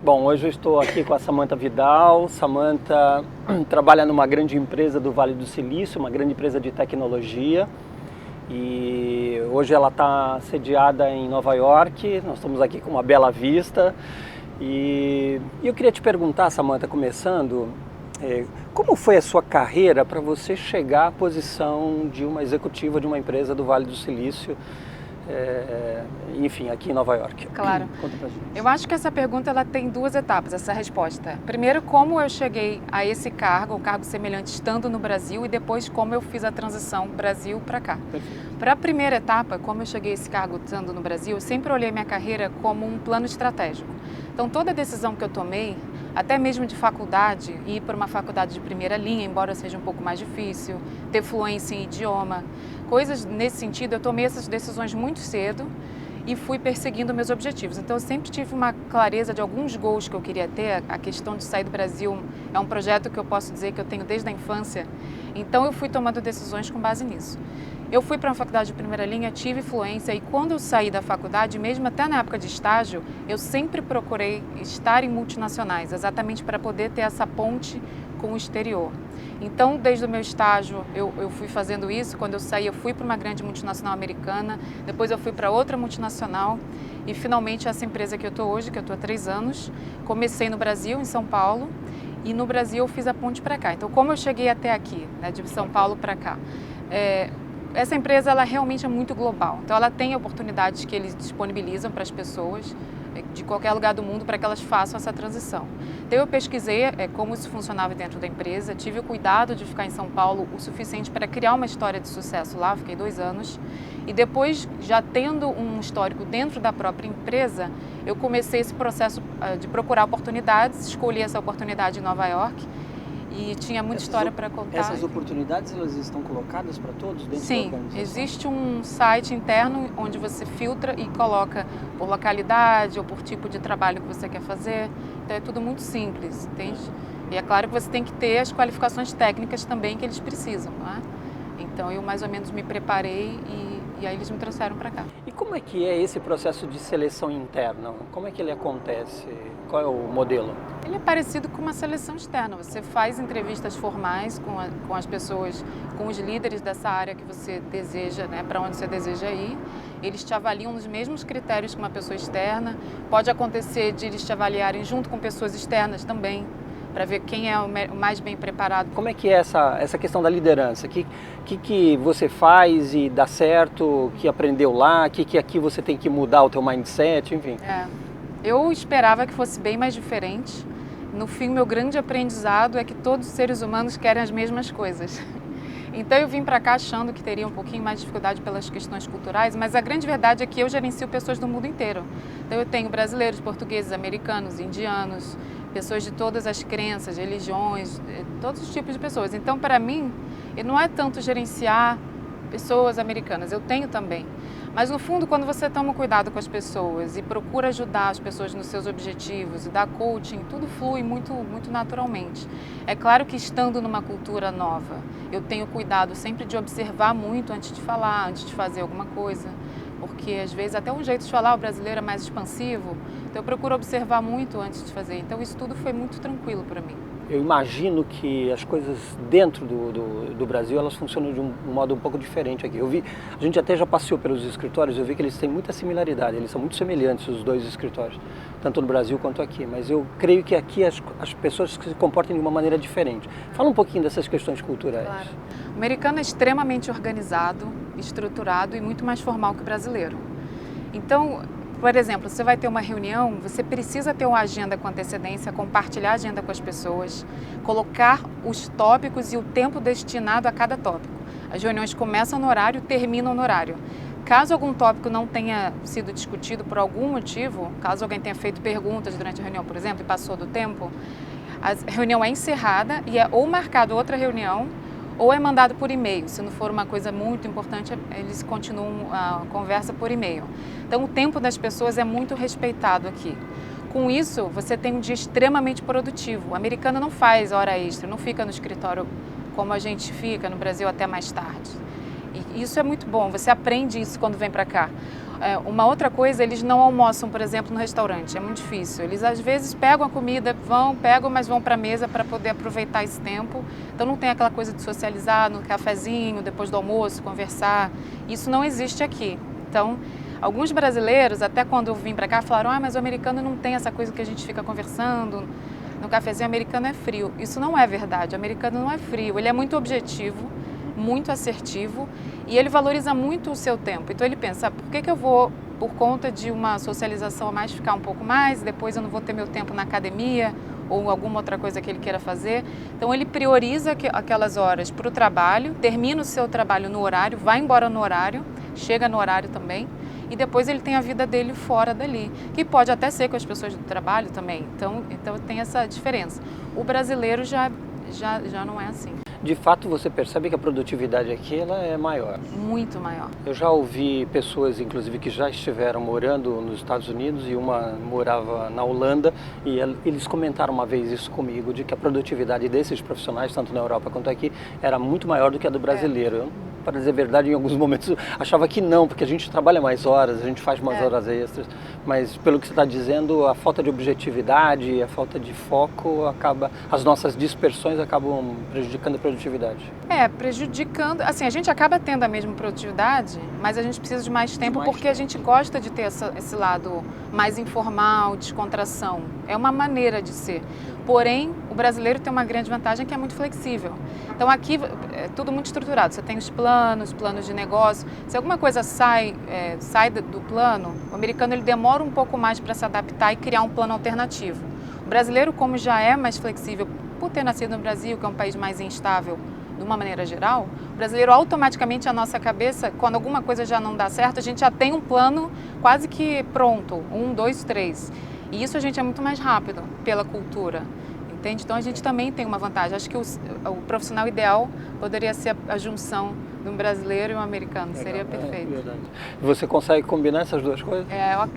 Bom, hoje eu estou aqui com a Samantha Vidal. Samantha trabalha numa grande empresa do Vale do Silício, uma grande empresa de tecnologia. E hoje ela está sediada em Nova York. Nós estamos aqui com uma bela vista. E eu queria te perguntar, Samantha, começando, como foi a sua carreira para você chegar à posição de uma executiva de uma empresa do Vale do Silício? Enfim, aqui em Nova York. Claro. Conta pra gente. Eu acho que essa pergunta ela tem duas etapas, essa resposta. Primeiro, como eu cheguei a esse cargo, um cargo semelhante estando no Brasil, e depois como eu fiz a transição Brasil para cá. Para a primeira etapa, como eu cheguei a esse cargo estando no Brasil, eu sempre olhei minha carreira como um plano estratégico. Então, toda decisão que eu tomei, até mesmo de faculdade, ir para uma faculdade de primeira linha, embora seja um pouco mais difícil, ter fluência em idioma, coisas nesse sentido, eu tomei essas decisões muito cedo e fui perseguindo meus objetivos. Então, eu sempre tive uma clareza de alguns goals que eu queria ter. A questão de sair do Brasil é um projeto que eu posso dizer que eu tenho desde a infância. Então, eu fui tomando decisões com base nisso. Eu fui para uma faculdade de primeira linha, tive fluência, e quando eu saí da faculdade, mesmo até na época de estágio, eu sempre procurei estar em multinacionais, exatamente para poder ter essa ponte com o exterior. Então, desde o meu estágio, eu fui fazendo isso. Quando eu saí, eu fui para uma grande multinacional americana, depois eu fui para outra multinacional e, finalmente, essa empresa que eu estou hoje, que eu estou há 3 anos, comecei no Brasil, em São Paulo, e no Brasil eu fiz a ponte para cá. Então, como eu cheguei até aqui, né, de São Paulo para cá? Essa empresa ela realmente é muito global, então ela tem oportunidades que eles disponibilizam para as pessoas de qualquer lugar do mundo para que elas façam essa transição. Então eu pesquisei como isso funcionava dentro da empresa, tive o cuidado de ficar em São Paulo o suficiente para criar uma história de sucesso lá, fiquei 2 anos, e depois, já tendo um histórico dentro da própria empresa, eu comecei esse processo de procurar oportunidades, escolhi essa oportunidade em Nova York, e tinha muita história para contar. Essas oportunidades, elas estão colocadas para todos dentro da organização? Sim, existe um site interno onde você filtra e coloca por localidade ou por tipo de trabalho que você quer fazer. Então é tudo muito simples, entende? E é claro que você tem que ter as qualificações técnicas também que eles precisam, não é? Então eu mais ou menos me preparei e aí eles me trouxeram para cá. E como é que é esse processo de seleção interna? Como é que ele acontece? Qual é o modelo? Ele é parecido com uma seleção externa. Você faz entrevistas formais com as pessoas, com os líderes dessa área que você deseja, né, para onde você deseja ir. Eles te avaliam nos mesmos critérios que uma pessoa externa. Pode acontecer de eles te avaliarem junto com pessoas externas também, para ver quem é o mais bem preparado. Como é que é essa questão da liderança? O que você faz e dá certo? O que aprendeu lá? O que aqui você tem que mudar o teu mindset? Enfim. Eu esperava que fosse bem mais diferente. No fim, meu grande aprendizado é que todos os seres humanos querem as mesmas coisas. Então eu vim para cá achando que teria um pouquinho mais de dificuldade pelas questões culturais, mas a grande verdade é que eu gerencio pessoas do mundo inteiro. Então eu tenho brasileiros, portugueses, americanos, indianos, pessoas de todas as crenças, religiões, todos os tipos de pessoas. Então, para mim, não é tanto gerenciar pessoas americanas, eu tenho também. Mas, no fundo, quando você toma cuidado com as pessoas e procura ajudar as pessoas nos seus objetivos e dá coaching, tudo flui muito, muito naturalmente. É claro que, estando numa cultura nova, eu tenho cuidado sempre de observar muito antes de falar, antes de fazer alguma coisa. Porque, às vezes, até um jeito de falar, o brasileiro é mais expansivo, então eu procuro observar muito antes de fazer. Então, isso tudo foi muito tranquilo para mim. Eu imagino que as coisas dentro do Brasil, elas funcionam de um modo um pouco diferente aqui. A gente até já passeou pelos escritórios, eu vi que eles têm muita similaridade, eles são muito semelhantes, os 2 escritórios, tanto no Brasil quanto aqui. Mas eu creio que aqui as pessoas se comportam de uma maneira diferente. Fala um pouquinho dessas questões culturais. Claro. O americano é extremamente organizado, estruturado e muito mais formal que o brasileiro. Então, por exemplo, você vai ter uma reunião, você precisa ter uma agenda com antecedência, compartilhar a agenda com as pessoas, colocar os tópicos e o tempo destinado a cada tópico. As reuniões começam no horário, terminam no horário. Caso algum tópico não tenha sido discutido por algum motivo, caso alguém tenha feito perguntas durante a reunião, por exemplo, e passou do tempo, a reunião é encerrada e é ou marcada outra reunião ou é mandado por e-mail. Se não for uma coisa muito importante, eles continuam a conversa por e-mail. Então, o tempo das pessoas é muito respeitado aqui. Com isso, você tem um dia extremamente produtivo. O americano não faz hora extra, não fica no escritório como a gente fica no Brasil até mais tarde. E isso é muito bom, você aprende isso quando vem para cá. Uma outra coisa, eles não almoçam, por exemplo, no restaurante, é muito difícil. Eles às vezes pegam a comida, mas vão para a mesa para poder aproveitar esse tempo. Então não tem aquela coisa de socializar no cafezinho, depois do almoço, conversar. Isso não existe aqui. Então, alguns brasileiros, até quando eu vim para cá, falaram: mas o americano não tem essa coisa que a gente fica conversando. No cafezinho, o americano é frio. Isso não é verdade, o americano não é frio, ele é muito objetivo, muito assertivo e ele valoriza muito o seu tempo. Então ele pensa: por que eu vou, por conta de uma socialização a mais, ficar um pouco mais, depois eu não vou ter meu tempo na academia ou alguma outra coisa que ele queira fazer. Então ele prioriza aquelas horas para o trabalho, termina o seu trabalho no horário, vai embora no horário, chega no horário também, e depois ele tem a vida dele fora dali, que pode até ser com as pessoas do trabalho também. Então tem essa diferença. O brasileiro já não é assim. De fato, você percebe que a produtividade aqui ela é maior. Muito maior. Eu já ouvi pessoas, inclusive, que já estiveram morando nos Estados Unidos e uma morava na Holanda e eles comentaram uma vez isso comigo, de que a produtividade desses profissionais, tanto na Europa quanto aqui, era muito maior do que a do brasileiro. Eu, para dizer a verdade, em alguns momentos achava que não, porque a gente trabalha mais horas, a gente faz mais horas extras, mas pelo que você está dizendo, a falta de objetividade, a falta de foco, as nossas dispersões acabam prejudicando a produtividade. Prejudicando, assim, a gente acaba tendo a mesma produtividade, mas a gente precisa de mais tempo porque a gente gosta de ter esse lado mais informal, descontração. É uma maneira de ser. Porém, o brasileiro tem uma grande vantagem que é muito flexível. Então aqui é tudo muito estruturado, você tem os planos de negócio. Se alguma coisa sai do plano, o americano ele demora um pouco mais para se adaptar e criar um plano alternativo. O brasileiro, como já é mais flexível, por ter nascido no Brasil, que é um país mais instável de uma maneira geral, o brasileiro automaticamente, a nossa cabeça, quando alguma coisa já não dá certo, a gente já tem um plano quase que pronto, 1, 2, 3. E isso a gente é muito mais rápido pela cultura, entende? Então a gente também tem uma vantagem. Acho que o profissional ideal poderia ser a junção de um brasileiro e um americano. Legal. Seria perfeito. Verdade. E você consegue combinar essas duas coisas?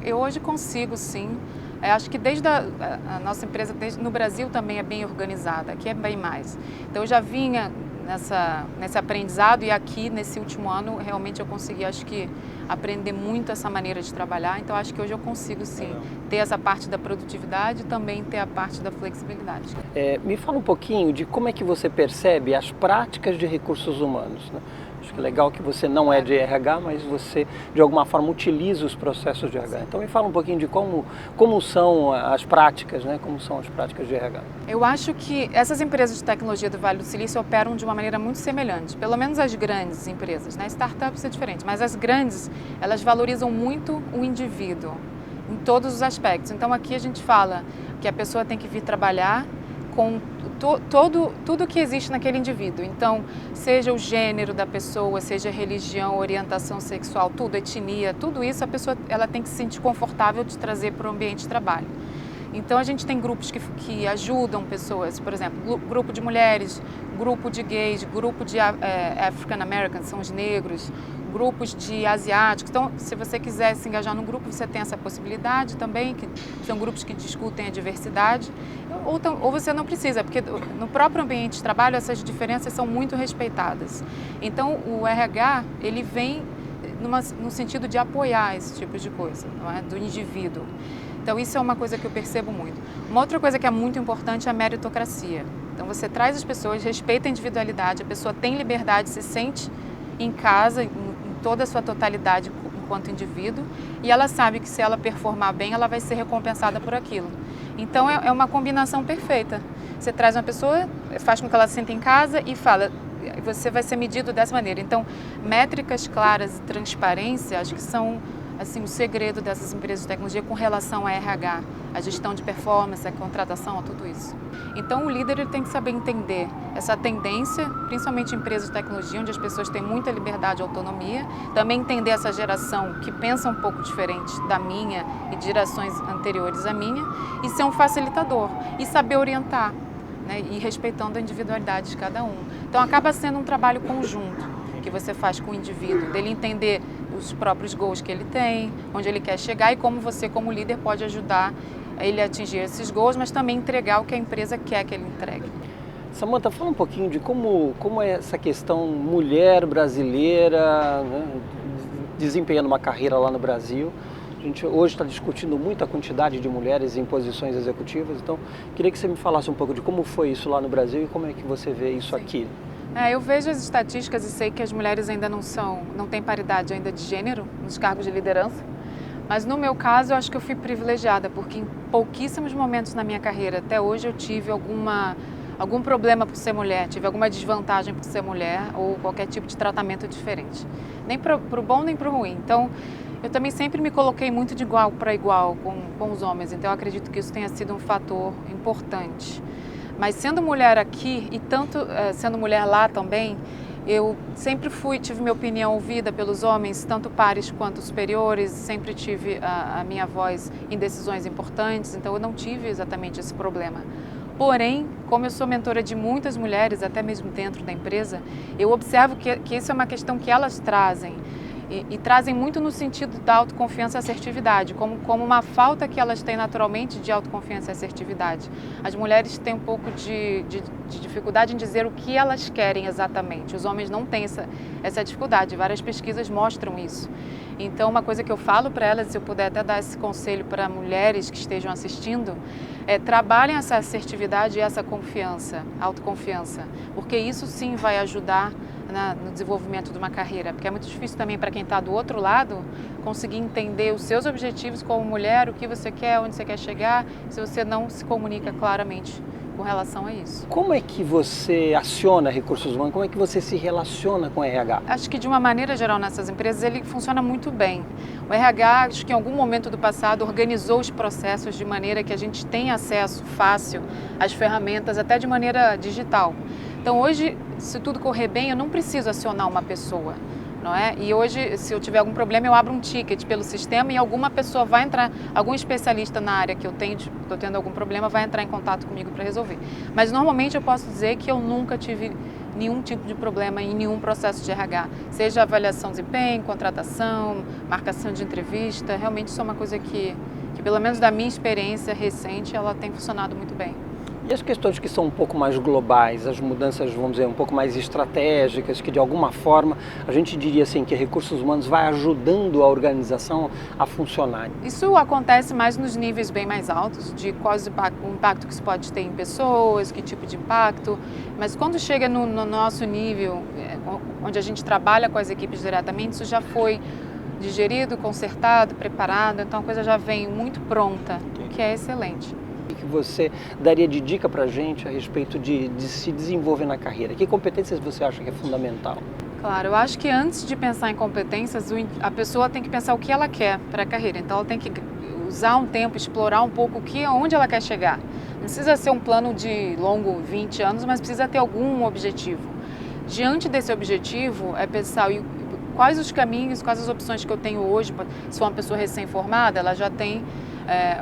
Eu hoje consigo, sim. Acho que desde a nossa empresa, no Brasil também é bem organizada, aqui é bem mais. Então eu já vinha nesse aprendizado e aqui nesse último ano realmente eu consegui, acho que, aprender muito essa maneira de trabalhar. Então acho que hoje eu consigo sim ter essa parte da produtividade e também ter a parte da flexibilidade. Me fala um pouquinho de como é que você percebe as práticas de recursos humanos, né? Acho que é legal que você não é de RH, mas você de alguma forma utiliza os processos de RH. Então me fala um pouquinho de como são as práticas, né? Como são as práticas de RH. Eu acho que essas empresas de tecnologia do Vale do Silício operam de uma maneira muito semelhante, pelo menos as grandes empresas, né? Startups é diferente, mas as grandes, elas valorizam muito o indivíduo em todos os aspectos. Então aqui a gente fala que a pessoa tem que vir trabalhar com tudo que existe naquele indivíduo. Então, seja o gênero da pessoa, seja a religião, orientação sexual, tudo, etnia, tudo isso a pessoa ela tem que se sentir confortável de trazer para o ambiente de trabalho. Então, a gente tem grupos que ajudam pessoas, por exemplo, grupo de mulheres, grupo de gays, grupo de African Americans, são os negros, grupos de asiáticos. Então, se você quiser se engajar num grupo, você tem essa possibilidade também, que são grupos que discutem a diversidade. Ou você não precisa, porque no próprio ambiente de trabalho essas diferenças são muito respeitadas. Então, o RH, ele vem no sentido de apoiar esse tipo de coisa, não é? Do indivíduo. Então, isso é uma coisa que eu percebo muito. Uma outra coisa que é muito importante é a meritocracia. Então, você traz as pessoas, respeita a individualidade, a pessoa tem liberdade, se sente em casa, em toda a sua totalidade enquanto indivíduo, e ela sabe que se ela performar bem, ela vai ser recompensada por aquilo. Então, é uma combinação perfeita. Você traz uma pessoa, faz com que ela se sinta em casa e fala, você vai ser medido dessa maneira. Então, métricas claras e transparência, acho que são assim, o segredo dessas empresas de tecnologia com relação a RH, a gestão de performance, a contratação, a tudo isso. Então, o líder ele tem que saber entender essa tendência, principalmente em empresas de tecnologia, onde as pessoas têm muita liberdade e autonomia, também entender essa geração que pensa um pouco diferente da minha e de gerações anteriores à minha, e ser um facilitador, e saber orientar, né, e respeitando a individualidade de cada um. Então, acaba sendo um trabalho conjunto que você faz com o indivíduo, dele entender os próprios goals que ele tem, onde ele quer chegar e como você, como líder, pode ajudar ele a atingir esses goals, mas também entregar o que a empresa quer que ele entregue. Samantha, fala um pouquinho de como é essa questão mulher brasileira, né, desempenhando uma carreira lá no Brasil. A gente hoje está discutindo muito a quantidade de mulheres em posições executivas, então queria que você me falasse um pouco de como foi isso lá no Brasil e como é que você vê isso aqui. Eu vejo as estatísticas e sei que as mulheres ainda não têm paridade ainda de gênero nos cargos de liderança, mas no meu caso eu acho que eu fui privilegiada, porque em pouquíssimos momentos na minha carreira, até hoje, eu tive algum problema por ser mulher, tive alguma desvantagem por ser mulher ou qualquer tipo de tratamento diferente, nem para o bom nem para o ruim. Então, eu também sempre me coloquei muito de igual para igual com os homens, então eu acredito que isso tenha sido um fator importante. Mas sendo mulher aqui e tanto sendo mulher lá também, eu sempre tive minha opinião ouvida pelos homens, tanto pares quanto superiores, sempre tive a minha voz em decisões importantes, então eu não tive exatamente esse problema. Porém, como eu sou mentora de muitas mulheres, até mesmo dentro da empresa, eu observo que isso é uma questão que elas trazem. E trazem muito no sentido da autoconfiança e assertividade, como uma falta que elas têm naturalmente de autoconfiança e assertividade. As mulheres têm um pouco de dificuldade em dizer o que elas querem exatamente. Os homens não têm essa dificuldade, várias pesquisas mostram isso. Então, uma coisa que eu falo para elas, se eu puder até dar esse conselho para mulheres que estejam assistindo, trabalhem essa assertividade e essa confiança, autoconfiança, porque isso sim vai ajudar no desenvolvimento de uma carreira, porque é muito difícil também para quem está do outro lado conseguir entender os seus objetivos como mulher, o que você quer, onde você quer chegar, se você não se comunica claramente com relação a isso. Como é que você aciona recursos humanos? Como é que você se relaciona com o RH? Acho que de uma maneira geral nessas empresas ele funciona muito bem. O RH, acho que em algum momento do passado organizou os processos de maneira que a gente tem acesso fácil às ferramentas, até de maneira digital. Então hoje, se tudo correr bem, eu não preciso acionar uma pessoa, não é? E hoje, se eu tiver algum problema, eu abro um ticket pelo sistema e alguma pessoa vai entrar, algum especialista na área que estou tendo algum problema, vai entrar em contato comigo para resolver. Mas normalmente eu posso dizer que eu nunca tive nenhum tipo de problema em nenhum processo de RH, seja avaliação de desempenho, contratação, marcação de entrevista, realmente isso é uma coisa que pelo menos da minha experiência recente, ela tem funcionado muito bem. E as questões que são um pouco mais globais, as mudanças, vamos dizer, um pouco mais estratégicas, que de alguma forma a gente diria assim que recursos humanos vai ajudando a organização a funcionar? Isso acontece mais nos níveis bem mais altos, de qual o impacto que isso pode ter em pessoas, que tipo de impacto, mas quando chega no nosso nível, onde a gente trabalha com as equipes diretamente, isso já foi digerido, consertado, preparado, então a coisa já vem muito pronta, o que é excelente. O que você daria de dica para a gente a respeito de se desenvolver na carreira? Que competências você acha que é fundamental? Claro, eu acho que antes de pensar em competências, a pessoa tem que pensar o que ela quer para a carreira. Então ela tem que usar um tempo, explorar um pouco onde ela quer chegar. Não precisa ser um plano de longo 20 anos, mas precisa ter algum objetivo. Diante desse objetivo, é pensar quais os caminhos, quais as opções que eu tenho hoje. Se for uma pessoa recém-formada, ela já tem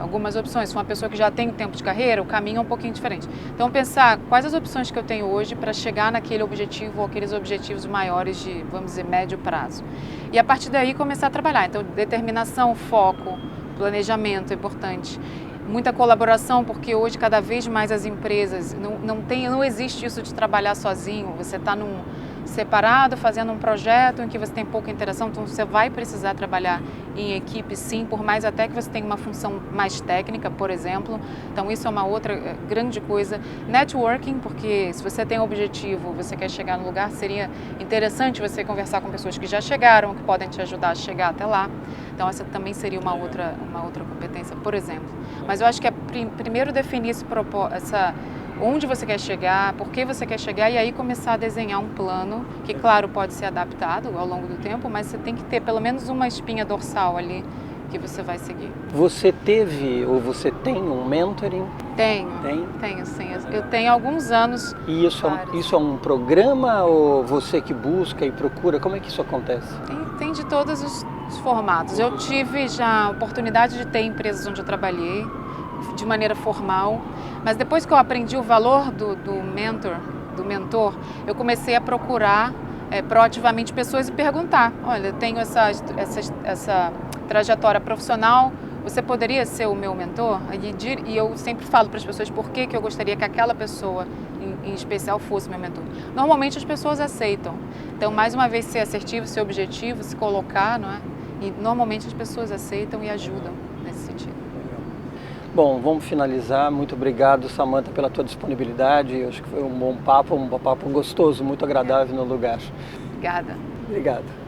algumas opções. Se for uma pessoa que já tem um tempo de carreira, o caminho é um pouquinho diferente. Então, pensar quais as opções que eu tenho hoje para chegar naquele objetivo ou aqueles objetivos maiores de, vamos dizer, médio prazo. E a partir daí começar a trabalhar. Então, determinação, foco, planejamento é importante. Muita colaboração, porque hoje cada vez mais as empresas, não existe isso de trabalhar sozinho. Você está separado, fazendo um projeto em que você tem pouca interação, então você vai precisar trabalhar em equipe sim, por mais até que você tenha uma função mais técnica, por exemplo. Então isso é uma outra grande coisa. Networking, porque se você tem um objetivo, você quer chegar no lugar, seria interessante você conversar com pessoas que já chegaram, que podem te ajudar a chegar até lá. Então essa também seria uma outra competência, por exemplo. Mas eu acho que é primeiro definir onde você quer chegar, por que você quer chegar e aí começar a desenhar um plano que, claro, pode ser adaptado ao longo do tempo, mas você tem que ter pelo menos uma espinha dorsal ali que você vai seguir. Você teve ou você tem um mentoring? Tenho sim. Eu tenho há alguns anos. E isso é um programa ou você que busca e procura? Como é que isso acontece? Tem de todos os formatos. Eu tive já a oportunidade de ter empresas onde eu trabalhei de maneira formal, mas depois que eu aprendi o valor do mentor, eu comecei a procurar proativamente pessoas e perguntar, olha, eu tenho essa trajetória profissional, você poderia ser o meu mentor? E eu sempre falo para as pessoas por que eu gostaria que aquela pessoa em especial, fosse meu mentor. Normalmente as pessoas aceitam. Então, mais uma vez, ser assertivo, ser objetivo, se colocar, não é? E normalmente as pessoas aceitam e ajudam nesse sentido. Bom, vamos finalizar. Muito obrigado, Samantha, pela tua disponibilidade. Eu acho que foi um bom papo gostoso, muito agradável no lugar. Obrigada. Obrigado.